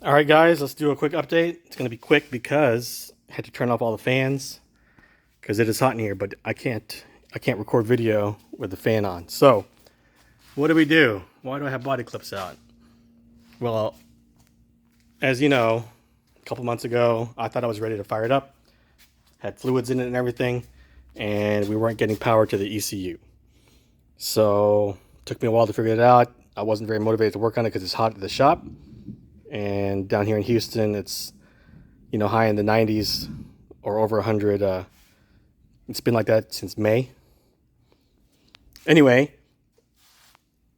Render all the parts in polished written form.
All right, guys, let's do a quick update. It's going to be quick because I had to turn off all the fans because it is hot in here, but I can't record video with the fan on. So, what do we do? Why do I have body clips out? Well, as you know, a couple months ago, I thought I was ready to fire it up. Had fluids in it and everything, and we weren't getting power to the ECU. So, it took me a while to figure it out. I wasn't very motivated to work on it because it's hot at the shop. And down here in Houston, it's high in the 90s or over 100. It's been like that since May. Anyway,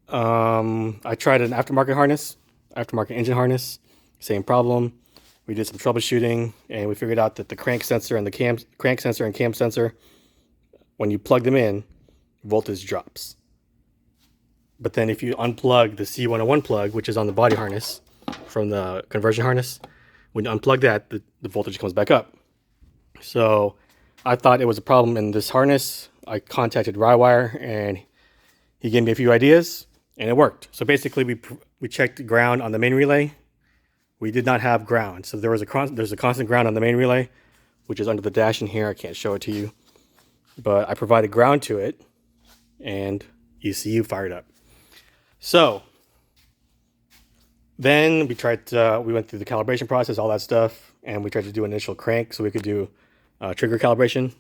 I tried an aftermarket engine harness. Same problem. We did some troubleshooting, and we figured out that the crank sensor and cam sensor, when you plug them in, voltage drops. But then if you unplug the C101 plug, which is on the body harness from the conversion harness, when you unplug that, the voltage comes back up. So I thought it was a problem in this harness. I contacted Rywire, and he gave me a few ideas, and it worked. So basically, we checked ground on the main relay. We did not have ground, so there's a constant ground on the main relay, which is under the dash in here. I can't show it to you, but I provided ground to it, and ECU fired up. So then we went through the calibration process, all that stuff, and we tried to do an initial crank so we could do trigger calibration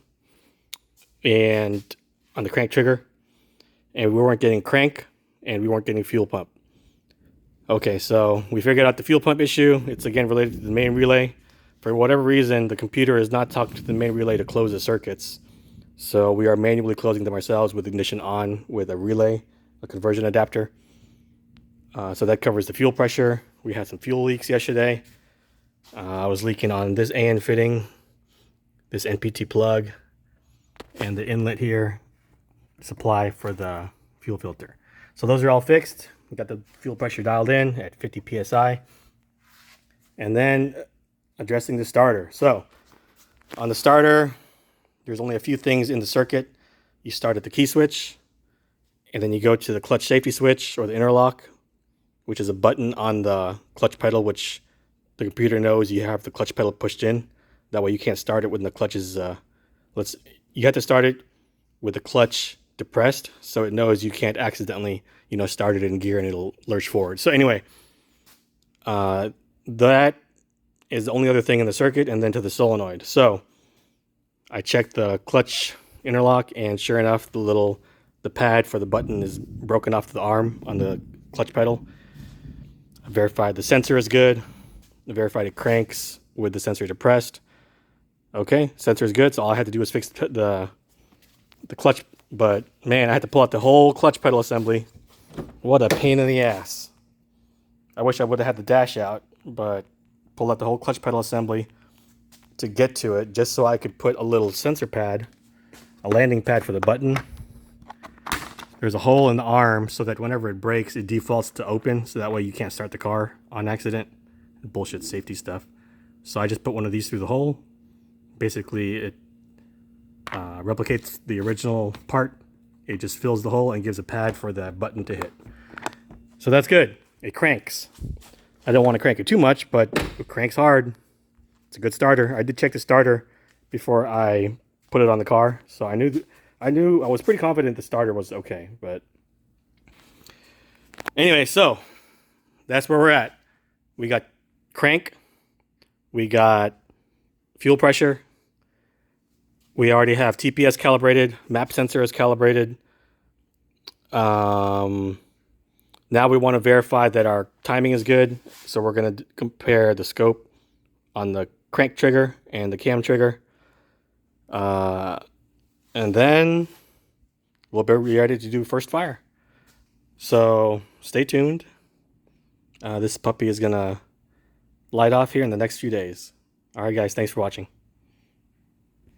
and on the crank trigger, and we weren't getting crank and we weren't getting fuel pump. Okay, so we figured out the fuel pump issue. It's again related to the main relay. For whatever reason, the computer is not talking to the main relay to close the circuits. So we are manually closing them ourselves with ignition on with a relay, a conversion adapter. So that covers the fuel pressure. We had some fuel leaks yesterday. I was leaking on this AN fitting, this NPT plug, and the inlet here, supply for the fuel filter. So those are all fixed. We got the fuel pressure dialed in at 50 psi. And then addressing the starter. So on the starter, there's only a few things in the circuit. You start at the key switch, and then you go to the clutch safety switch or the interlock, which is a button on the clutch pedal, which the computer knows you have the clutch pedal pushed in. That way you can't start it when the clutch is, you have to start it with the clutch depressed, so it knows you can't accidentally, start it in gear and it'll lurch forward. So anyway, that is the only other thing in the circuit, and then to the solenoid. So I checked the clutch interlock, and sure enough, the pad for the button is broken off the arm on the clutch pedal. I verified the sensor is good. I verified it cranks with the sensor depressed. Okay, sensor is good, so all I had to do was fix the clutch. But man, I had to pull out the whole clutch pedal assembly. What a pain in the ass. I wish I would have had the dash out, but pulled out the whole clutch pedal assembly to get to it, just so I could put a little sensor pad, a landing pad for the button. There's a hole in the arm so that whenever it breaks, it defaults to open, so that way you can't start the car on accident. Bullshit safety stuff. So I just put one of these through the hole. Basically, it replicates the original part. It just fills the hole and gives a pad for the button to hit. So that's good. It cranks. I don't want to crank it too much, but it cranks hard. It's a good starter. I did check the starter before I put it on the car, so I was pretty confident the starter was okay. But anyway, so that's where we're at. We got crank. We got fuel pressure. We already have TPS calibrated. Map sensor is calibrated. Now we want to verify that our timing is good. So we're going to compare the scope on the crank trigger and the cam trigger. And then we'll be ready to do first fire. So stay tuned. This puppy is going to light off here in the next few days. All right, guys. Thanks for watching.